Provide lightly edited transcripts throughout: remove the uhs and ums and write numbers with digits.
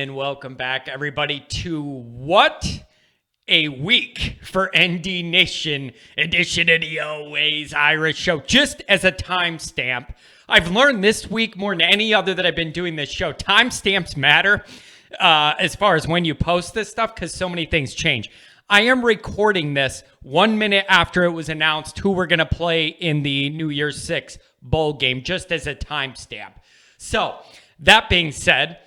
And welcome back, everybody, to What a Week for ND Nation edition of the Always Irish Show. Just as a timestamp, I've learned this week more than any other that I've been doing this show. Timestamps matter as far as when you post this stuff because so many things change. I am recording this 1 minute after it was announced who we're going to play in the New Year's Six bowl game, just as a timestamp. So, that being said,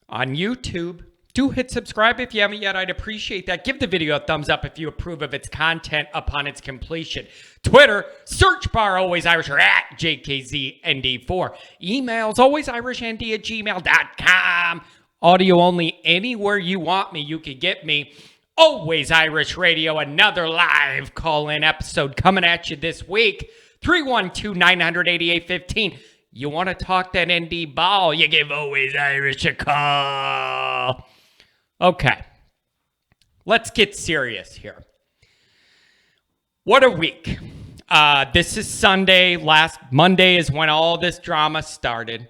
on YouTube, do hit subscribe if you haven't yet. I'd appreciate that. Give the video a thumbs up if you approve of its content upon its completion. Twitter, search bar Always Irish or at JKZND4. Emails, alwaysirishnd@gmail.com. Audio only anywhere you want me. You can get me. Always Irish Radio, another live call-in episode coming at you this week. 312-988-15. You want to talk that ND ball, you give Always Irish a call. Okay, let's get serious here. What a week. This is Sunday. Last Monday is when all this drama started.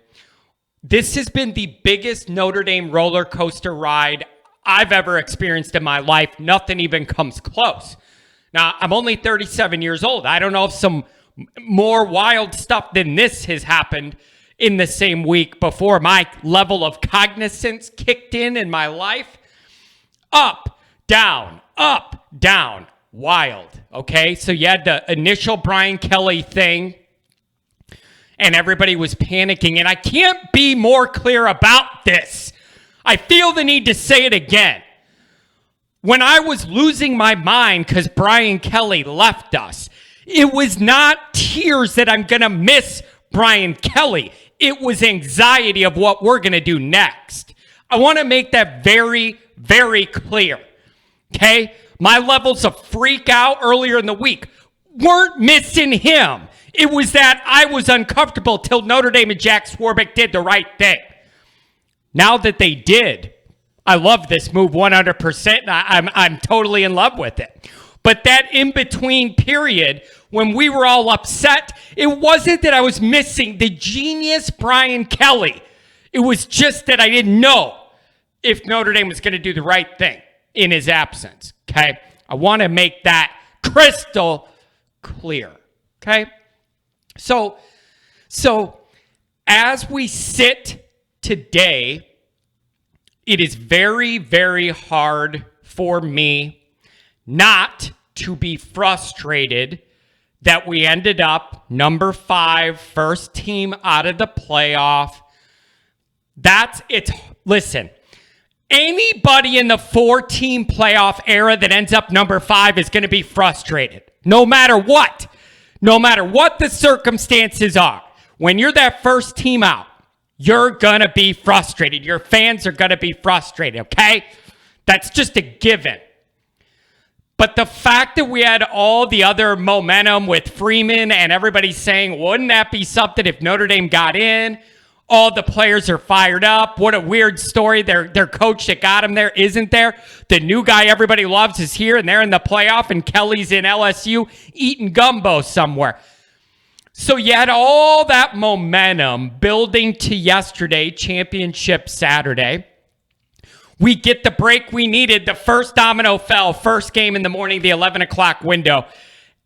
This has been the biggest Notre Dame roller coaster ride I've ever experienced in my life. Nothing even comes close. Now, I'm only 37 years old. I don't know if some more wild stuff than this has happened in the same week before my level of cognizance kicked in my life. Up, down, wild. Okay, so you had the initial Brian Kelly thing and everybody was panicking, and I can't be more clear about this. I feel the need to say it again. When I was losing my mind because Brian Kelly left us, it was not tears that I'm going to miss Brian Kelly. It was anxiety of what we're going to do next. I want to make that very, very clear. Okay? My levels of freak out earlier in the week weren't missing him. It was that I was uncomfortable till Notre Dame and Jack Swarbrick did the right thing. Now that they did, I love this move 100%. I'm totally in love with it. But that in-between period, when we were all upset, it wasn't that I was missing the genius Brian Kelly. It was just that I didn't know if Notre Dame was going to do the right thing in his absence, okay? I want to make that crystal clear, okay? So as we sit today, it is very, very hard for me not to be frustrated that we ended up number 5, first team out of the playoff. Listen, anybody in the 4-team playoff era that ends up number 5 is going to be frustrated, no matter what the circumstances are. When you're that first team out, you're going to be frustrated. Your fans are going to be frustrated, okay? That's just a given. But the fact that we had all the other momentum with Freeman and everybody saying, wouldn't that be something if Notre Dame got in? All the players are fired up. What a weird story. Their coach that got him there isn't there. The new guy everybody loves is here, and they're in the playoff, and Kelly's in LSU eating gumbo somewhere. So you had all that momentum building to yesterday, championship Saturday. We get the break we needed. The first domino fell, first game in the morning, the 11 o'clock window.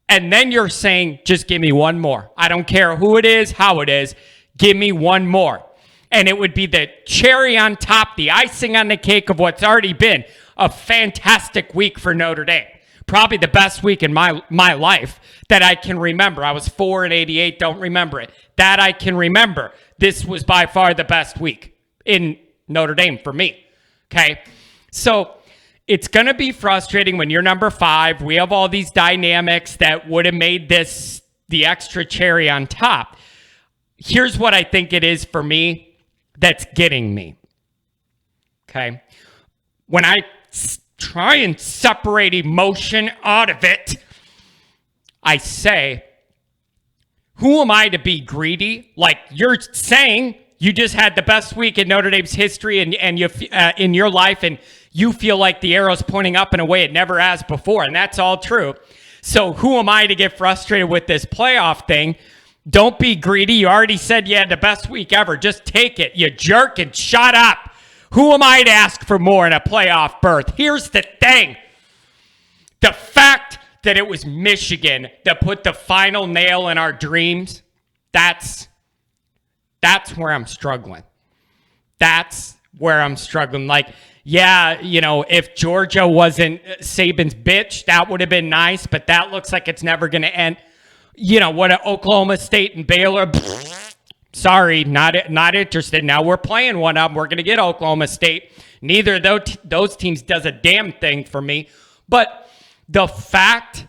And then you're saying, just give me one more. I don't care who it is, how it is. Give me one more. And it would be the cherry on top, the icing on the cake of what's already been a fantastic week for Notre Dame. Probably the best week in my life that I can remember. I was 4 and 88, don't remember it. That I can remember. This was by far the best week in Notre Dame for me. Okay, so it's going to be frustrating when you're number 5. We have all these dynamics that would have made this the extra cherry on top. Here's what I think it is for me that's getting me. Okay, when I try and separate emotion out of it, I say, who am I to be greedy? Like you're saying, you just had the best week in Notre Dame's history and you in your life, and you feel like the arrow's pointing up in a way it never has before, and that's all true. So who am I to get frustrated with this playoff thing? Don't be greedy. You already said you had the best week ever. Just take it, you jerk, and shut up. Who am I to ask for more in a playoff berth? Here's the thing. The fact that it was Michigan that put the final nail in our dreams, that's where I'm struggling. That's where I'm struggling. Like, yeah, if Georgia wasn't Saban's bitch, that would have been nice, but that looks like it's never going to end. What Oklahoma State and Baylor, sorry, not interested. Now we're playing one of them. We're going to get Oklahoma State. Neither of those teams does a damn thing for me. But the fact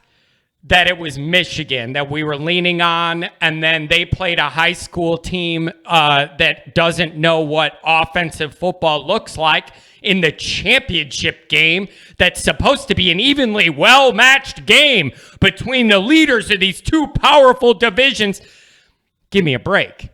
that it was Michigan that we were leaning on, and then they played a high school team that doesn't know what offensive football looks like in the championship game that's supposed to be an evenly well-matched game between the leaders of these two powerful divisions. Give me a break.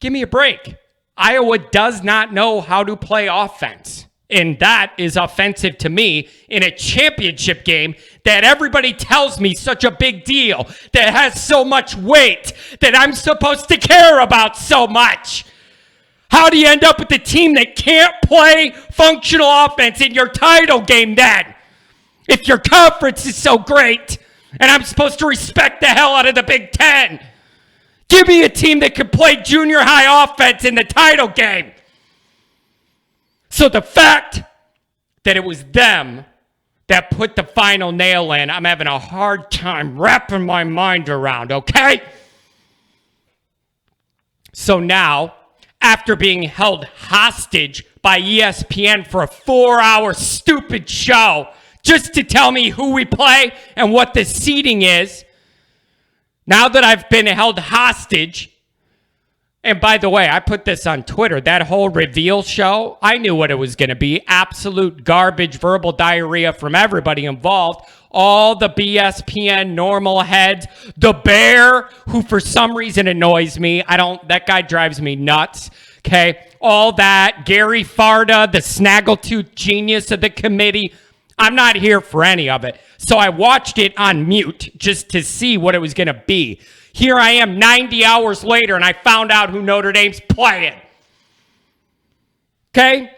Give me a break. Iowa does not know how to play offense. And that is offensive to me in a championship game that everybody tells me such a big deal, that has so much weight, that I'm supposed to care about so much. How do you end up with a team that can't play functional offense in your title game then? If your conference is so great and I'm supposed to respect the hell out of the Big Ten. Give me a team that can play junior high offense in the title game. So the fact that it was them that put the final nail in, I'm having a hard time wrapping my mind around, okay? So now, after being held hostage by ESPN for a 4-hour stupid show just to tell me who we play and what the seeding is, now that I've been held hostage, and by the way, I put this on Twitter, that whole reveal show, I knew what it was going to be. Absolute garbage, verbal diarrhea from everybody involved. All the BSPN normal heads. The Bear, who for some reason annoys me. That guy drives me nuts. Okay. All that. Gary Farda, the snaggletooth genius of the committee. I'm not here for any of it. So I watched it on mute just to see what it was going to be. Here I am 90 hours later, and I found out who Notre Dame's playing. Okay?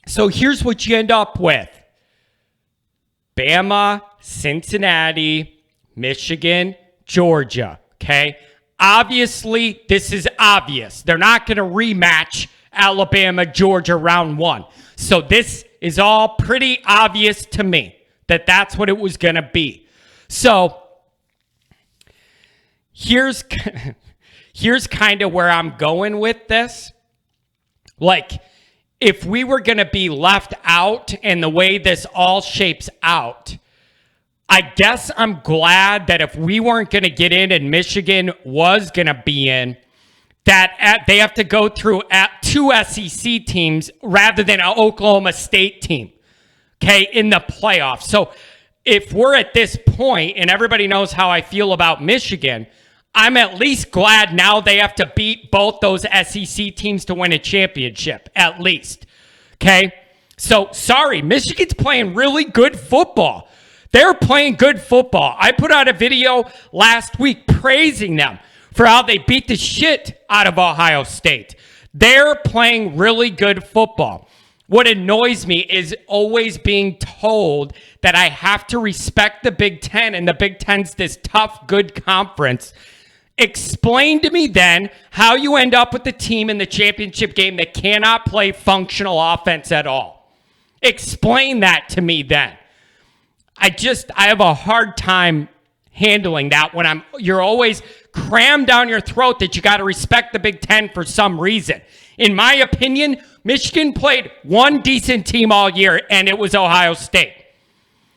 So here's what you end up with. Bama, Cincinnati, Michigan, Georgia. Okay? Obviously, this is obvious. They're not going to rematch Alabama, Georgia round 1. So this is all pretty obvious to me that that's what it was going to be. So here's kind of where I'm going with this. Like, if we were going to be left out and the way this all shapes out, I guess I'm glad that if we weren't going to get in and Michigan was going to be in, that they have to go through 2 SEC teams rather than an Oklahoma State team, okay, in the playoffs. So if we're at this point, and everybody knows how I feel about Michigan, I'm at least glad now they have to beat both those SEC teams to win a championship, at least. Okay? So, sorry, Michigan's playing really good football. They're playing good football. I put out a video last week praising them for how they beat the shit out of Ohio State. They're playing really good football. What annoys me is always being told that I have to respect the Big Ten, and the Big Ten's this tough, good conference. Explain to me then how you end up with the team in the championship game that cannot play functional offense at all. Explain that to me then. I have a hard time handling that when you're always crammed down your throat that you got to respect the Big Ten for some reason. In my opinion, Michigan played one decent team all year, and it was Ohio State.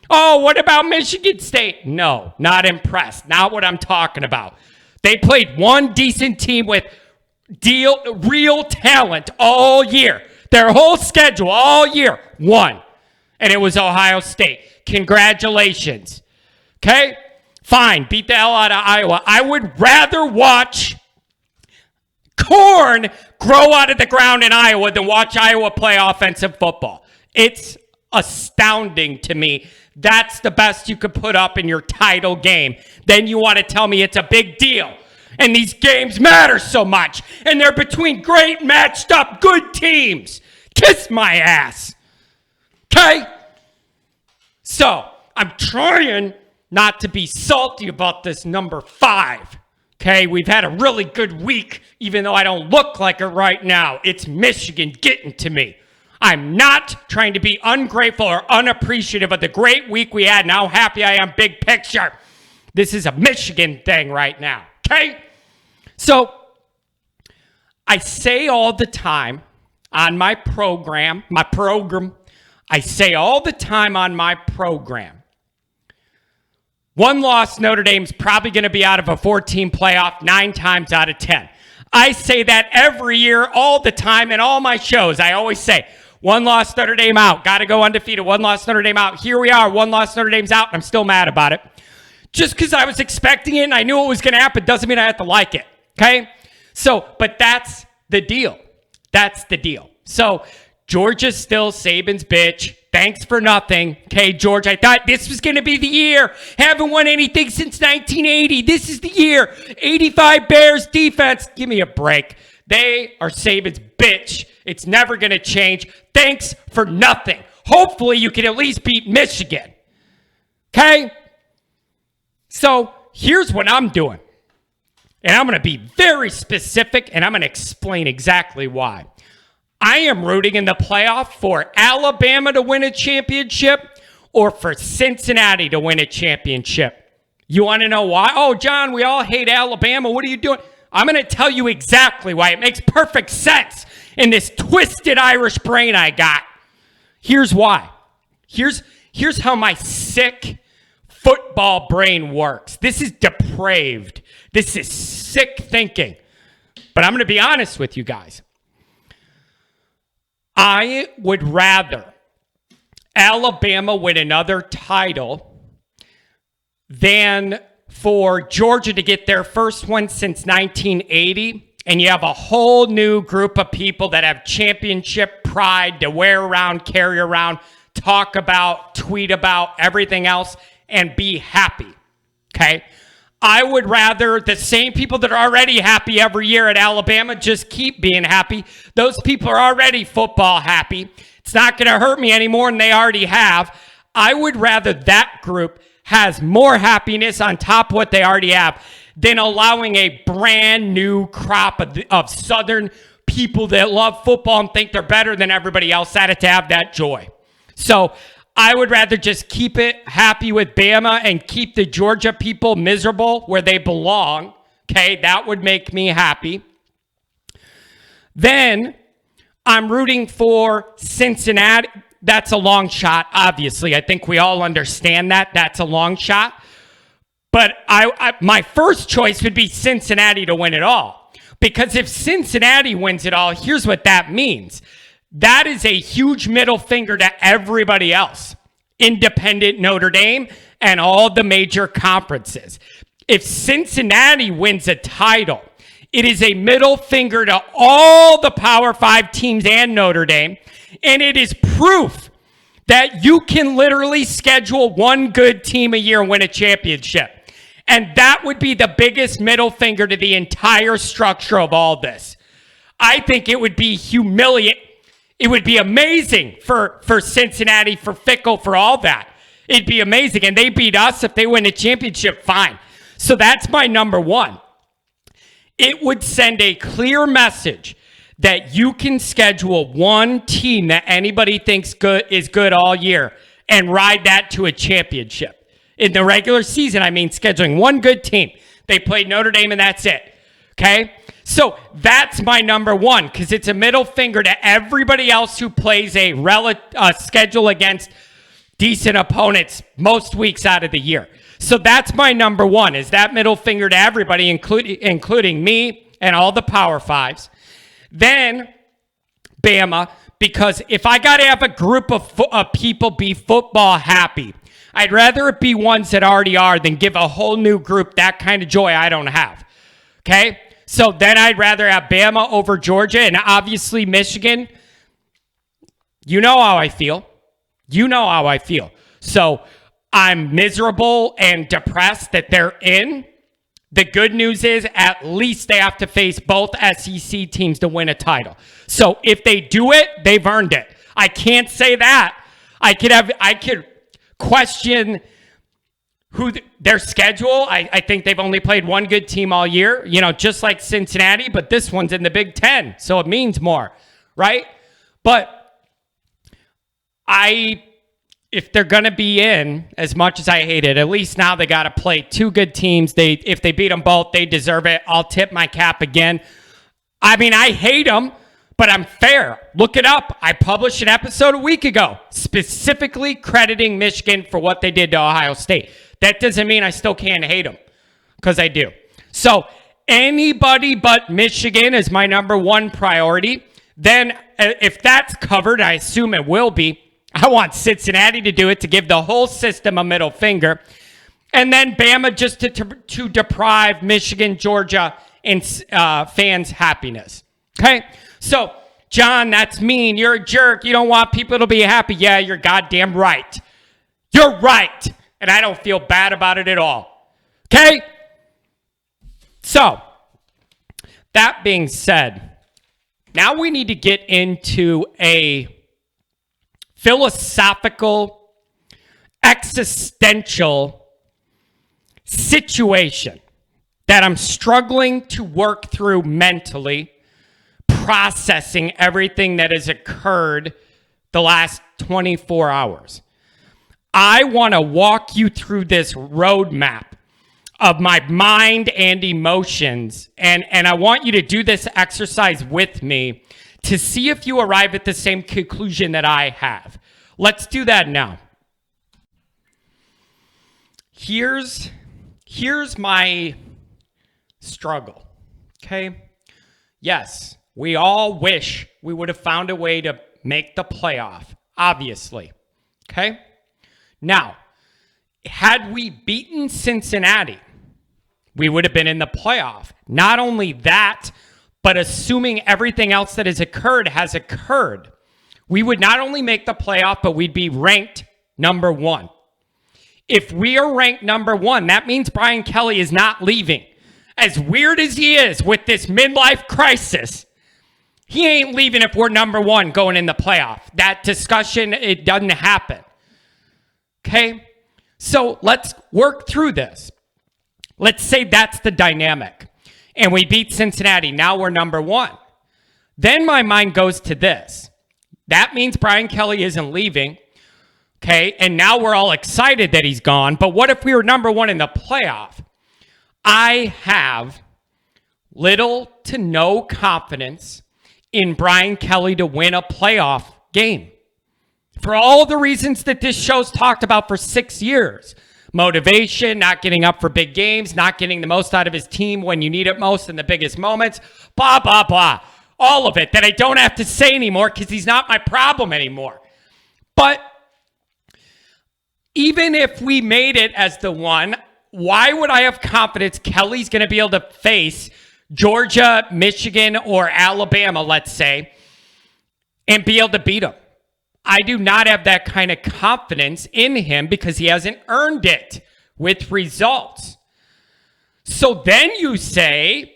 Oh, what about Michigan State? No, not impressed. Not what I'm talking about. They played one decent team with real talent all year. Their whole schedule all year, one. And it was Ohio State. Congratulations. Okay? Fine. Beat the hell out of Iowa. I would rather watch corn grow out of the ground in Iowa than watch Iowa play offensive football. It's astounding to me. That's the best you could put up in your title game. Then you want to tell me it's a big deal. And these games matter so much. And they're between great matched up good teams. Kiss my ass. Okay? So, I'm trying not to be salty about this number 5. Okay, we've had a really good week, even though I don't look like it right now. It's Michigan getting to me. I'm not trying to be ungrateful or unappreciative of the great week we had and how happy I am big picture. This is a Michigan thing right now, okay? So, I say all the time on my program, I say all the time on my program, one loss Notre Dame's probably going to be out of a 14 playoff 9 times out of 10. I say that every year, all the time, in all my shows. I always say, one loss Notre Dame out. Got to go undefeated. One loss Notre Dame out. Here we are. One loss Notre Dame's out. And I'm still mad about it. Just because I was expecting it and I knew it was going to happen doesn't mean I have to like it. Okay? So, but that's the deal. That's the deal. So, Georgia's still Saban's bitch. Thanks for nothing. Okay, George, I thought this was going to be the year. Haven't won anything since 1980. This is the year. 85 Bears defense. Give me a break. They are Saban's bitch. It's never going to change. Thanks for nothing. Hopefully you can at least beat Michigan. Okay? So here's what I'm doing. And I'm going to be very specific, and I'm going to explain exactly why. I am rooting in the playoff for Alabama to win a championship or for Cincinnati to win a championship. You want to know why? Oh, John, we all hate Alabama. What are you doing? I'm going to tell you exactly why. It makes perfect sense in this twisted Irish brain I got. Here's why. Here's how my sick football brain works. This is depraved. This is sick thinking. But I'm going to be honest with you guys. I would rather Alabama win another title than for Georgia to get their first one since 1980, and you have a whole new group of people that have championship pride to wear around, carry around, talk about, tweet about, everything else, and be happy, okay? I would rather the same people that are already happy every year at Alabama just keep being happy. Those people are already football happy. It's not going to hurt me any more than they already have. I would rather that group has more happiness on top of what they already have than allowing a brand new crop of Southern people that love football and think they're better than everybody else at it to have that joy. So I would rather just keep it happy with Bama and keep the Georgia people miserable where they belong. Okay, that would make me happy. Then I'm rooting for Cincinnati. That's a long shot, obviously. I think we all understand that. That's a long shot. But my first choice would be Cincinnati to win it all. Because if Cincinnati wins it all, here's what that means. That is a huge middle finger to everybody else. Independent Notre Dame and all the major conferences. If Cincinnati wins a title, it is a middle finger to all the Power 5 teams and Notre Dame. And it is proof that you can literally schedule one good team a year and win a championship. And that would be the biggest middle finger to the entire structure of all this. I think it would be humiliating. It would be amazing for Cincinnati, for Fickle, for all that. It'd be amazing. And they beat us. If they win a championship, fine. So that's my number one. It would send a clear message that you can schedule one team that anybody thinks is good all year and ride that to a championship. In the regular season, I mean scheduling one good team. They played Notre Dame and that's it. Okay? So that's my number one because it's a middle finger to everybody else who plays a schedule against decent opponents most weeks out of the year. So that's my number one, is that middle finger to everybody, including me and all the Power Fives. Then Bama, because if I got to have a group of people be football happy, I'd rather it be ones that already are than give a whole new group that kind of joy I don't have. Okay? So then I'd rather have Bama over Georgia and obviously Michigan. You know how I feel. You know how I feel. So I'm miserable and depressed that they're in. The good news is at least they have to face both SEC teams to win a title. So if they do it, they've earned it. I can't say that. I could question their schedule. I think they've only played one good team all year, just like Cincinnati, but this one's in the Big Ten, so it means more, right? But if they're going to be in, as much as I hate it, at least now they got to play two good teams. If they beat them both, they deserve it. I'll tip my cap again. I mean, I hate them, but I'm fair. Look it up. I published an episode a week ago specifically crediting Michigan for what they did to Ohio State. That doesn't mean I still can't hate them, because I do. So anybody but Michigan is my number one priority. Then if that's covered, I assume it will be, I want Cincinnati to do it, to give the whole system a middle finger. And then Bama just to deprive Michigan, Georgia, and fans' happiness. Okay? So, John, that's mean. You're a jerk. You don't want people to be happy. Yeah, you're goddamn right. You're right. And I don't feel bad about it at all. Okay? So, that being said, now we need to get into a philosophical, existential situation that I'm struggling to work through mentally, processing everything that has occurred the last 24 hours. I want to walk you through this roadmap of my mind and emotions, and I want you to do this exercise with me to see if you arrive at the same conclusion that I have. Let's do that now. Here's my struggle, okay? Yes, we all wish we would have found a way to make the playoff, obviously, okay? Now, had we beaten Cincinnati, we would have been in the playoff. Not only that, but assuming everything else that has occurred, we would not only make the playoff, but we'd be ranked number one. If we are ranked number one, that means Brian Kelly is not leaving. As weird as he is with this midlife crisis, he ain't leaving if we're number one going in the playoff. That discussion, it doesn't happen. Okay? So let's work through this. Let's say that's the dynamic. And we beat Cincinnati. Now we're number one. Then my mind goes to this. That means Brian Kelly isn't leaving. Okay, and now we're all excited that he's gone. But what if we were number one in the playoff? I have little to no confidence in Brian Kelly to win a playoff game. For all the reasons that this show's talked about for 6 years. Motivation, not getting up for big games, not getting the most out of his team when you need it most in the biggest moments, blah, blah, blah. All of it that I don't have to say anymore because he's not my problem anymore. But even if we made it as the one, why would I have confidence Kelly's going to be able to face Georgia, Michigan, or Alabama, let's say, and be able to beat them? I do not have that kind of confidence in him because he hasn't earned it with results. So then you say,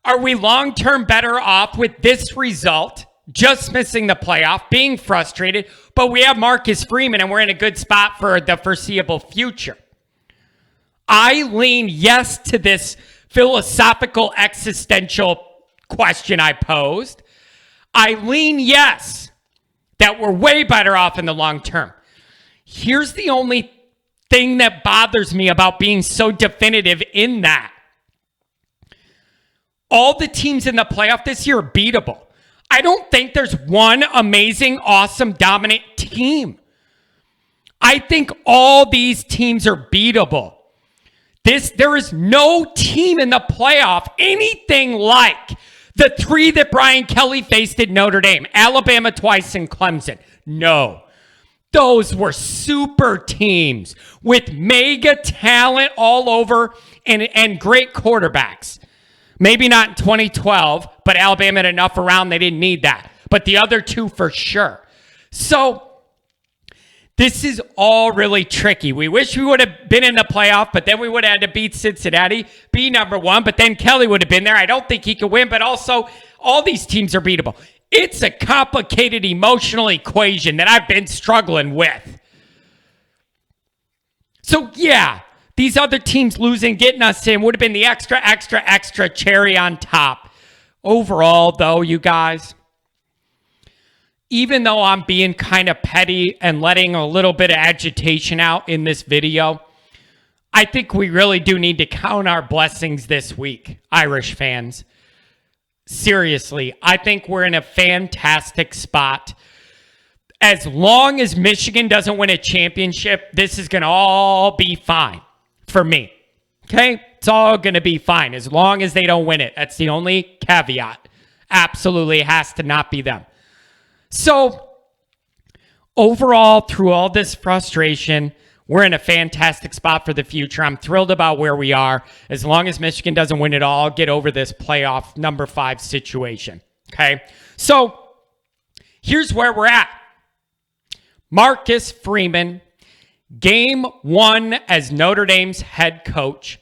are we long-term better off with this result, just missing the playoff, being frustrated, but we have Marcus Freeman and we're in a good spot for the foreseeable future? I lean yes to this philosophical existential question I posed. I lean yes that we're way better off in the long term. Here's the only thing that bothers me about being so definitive in that. All the teams in the playoff this year are beatable. I don't think there's one amazing, awesome, dominant team. I think all these teams are beatable. There is no team in the playoff anything like the three that Brian Kelly faced at Notre Dame, Alabama twice, and Clemson. No. Those were super teams with mega talent all over and great quarterbacks. Maybe not in 2012, but Alabama had enough around. They didn't need that. But the other two for sure. So This is all really tricky. We wish we would have been in the playoff, but then we would have had to beat Cincinnati, be number one, but then Kelly would have been there. I don't think he could win, but also all these teams are beatable. It's a complicated emotional equation that I've been struggling with. So yeah, these other teams losing, getting us in would have been the extra cherry on top. Overall, though, you guys, even though I'm being kind of petty and letting a little bit of agitation out in this video, I think we really do need to count our blessings this week, Irish fans. Seriously, I think we're in a fantastic spot. As long as Michigan doesn't win a championship, this is going to all be fine for me. Okay? It's all going to be fine as long as they don't win it. That's the only caveat. Absolutely has to not be them. So, overall, through all this frustration, we're in a fantastic spot for the future. I'm thrilled about where we are. As long as Michigan doesn't win it all, I'll get over this playoff number 5 situation. Okay? So, here's where we're at. Marcus Freeman, game 1 as Notre Dame's head coach,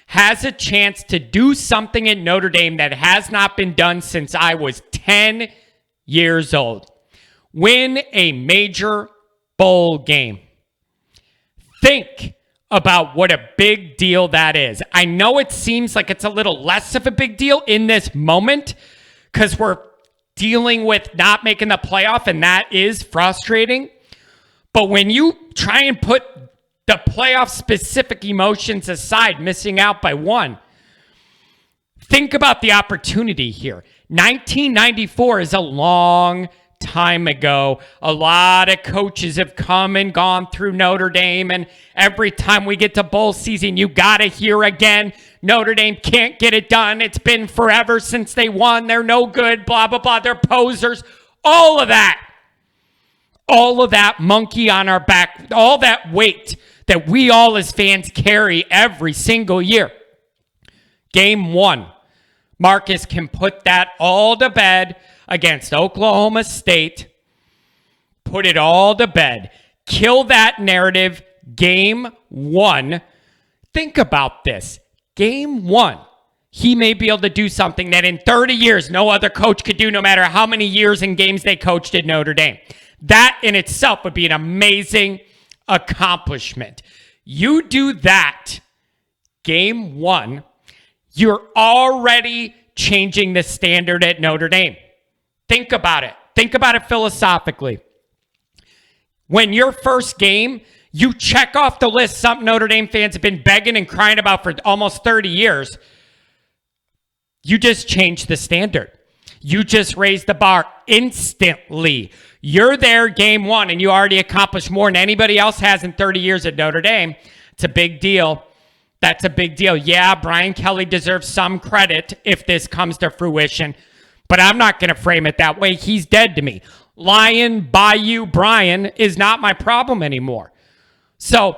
has a chance to do something at Notre Dame that has not been done since I was 10 years old. Win a major bowl game. Think about what a big deal that is. I know it seems like it's a little less of a big deal in this moment because we're dealing with not making the playoff, and that is frustrating. But when you try and put the playoff specific emotions aside, missing out by 1, think about the opportunity here. 1994 is a long time ago. A lot of coaches have come and gone through Notre Dame, and every time we get to bowl season, you gotta hear again, Notre Dame can't get it done. It's been forever since they won. They're no good, blah, blah, blah. They're posers. All of that monkey on our back, all that weight that we all as fans carry every single year. Game 1, Marcus can put that all to bed against Oklahoma State. Put it all to bed. Kill that narrative. Game 1. Think about this. Game 1. He may be able to do something that in 30 years no other coach could do, no matter how many years and games they coached at Notre Dame. That in itself would be an amazing accomplishment. You do that, game 1, you're already changing the standard at Notre Dame. Think about it. Think about it philosophically. When your first game, you check off the list something Notre Dame fans have been begging and crying about for almost 30 years. You just changed the standard. You just raised the bar instantly. You're there game 1 and you already accomplished more than anybody else has in 30 years at Notre Dame. It's a big deal. That's a big deal. Yeah, Brian Kelly deserves some credit if this comes to fruition, but I'm not going to frame it that way. He's dead to me. Lion, Bayou, Brian is not my problem anymore. So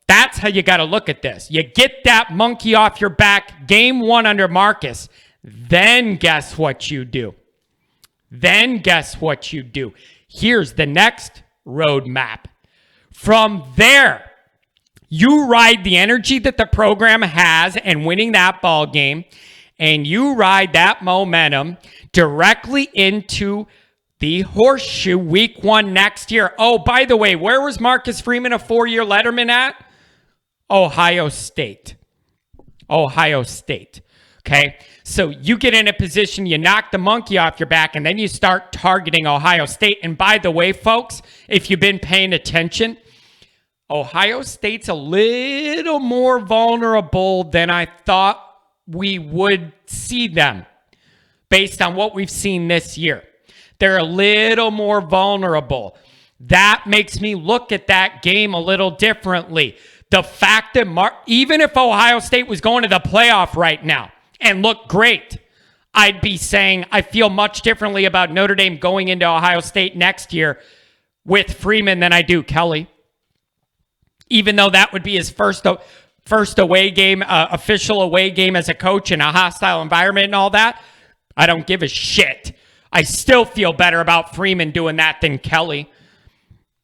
that's how you got to look at this. You get that monkey off your back, game 1 under Marcus. Then guess what you do? Here's the next roadmap. From there, you ride the energy that the program has and winning that ball game, and you ride that momentum directly into the horseshoe week 1 next year. Oh, by the way, where was Marcus Freeman a 4-year letterman at? Ohio State. Okay, so you get in a position, you knock the monkey off your back, and then you start targeting Ohio State. And by the way, folks, if you've been paying attention, Ohio State's a little more vulnerable than I thought we would see them based on what we've seen this year. They're a little more vulnerable. That makes me look at that game a little differently. The fact that even if Ohio State was going to the playoff right now and look great, I'd be saying I feel much differently about Notre Dame going into Ohio State next year with Freeman than I do Kelly. Even though that would be his first away game, official away game as a coach in a hostile environment and all that, I don't give a shit. I still feel better about Freeman doing that than Kelly.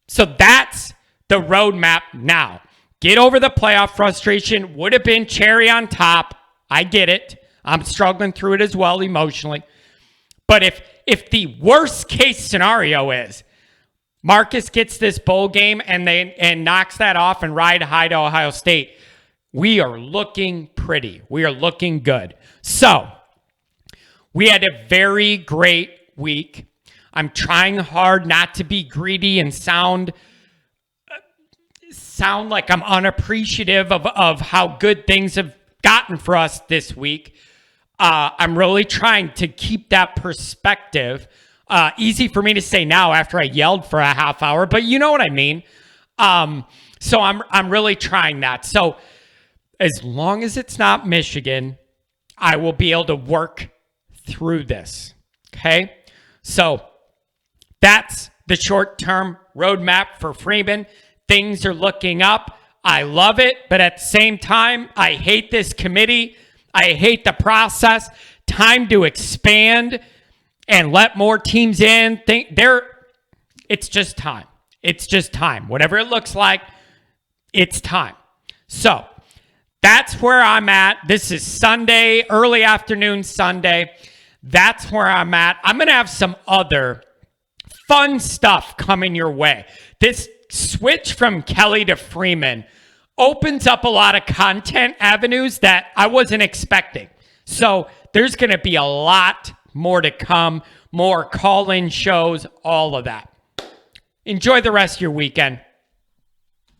So that's the roadmap now. Get over the playoff frustration. Would have been cherry on top. I get it. I'm struggling through it as well emotionally. But if the worst case scenario is Marcus gets this bowl game and knocks that off and ride high to Ohio State, we are looking pretty. We are looking good. So we had a very great week. I'm trying hard not to be greedy and sound like I'm unappreciative of how good things have gotten for us this week. I'm really trying to keep that perspective. Easy for me to say now after I yelled for a half hour, but you know what I mean. So I'm really trying that. So as long as it's not Michigan, I will be able to work through this. Okay. So that's the short-term roadmap for Freeman. Things are looking up. I love it, but at the same time, I hate this committee. I hate the process. Time to expand and let more teams in. It's just time. It's just time. Whatever it looks like, it's time. So that's where I'm at. This is Sunday, early afternoon Sunday. That's where I'm at. I'm going to have some other fun stuff coming your way. This switch from Kelly to Freeman opens up a lot of content avenues that I wasn't expecting. So there's going to be a lot more to come, more call-in shows, all of that. Enjoy the rest of your weekend.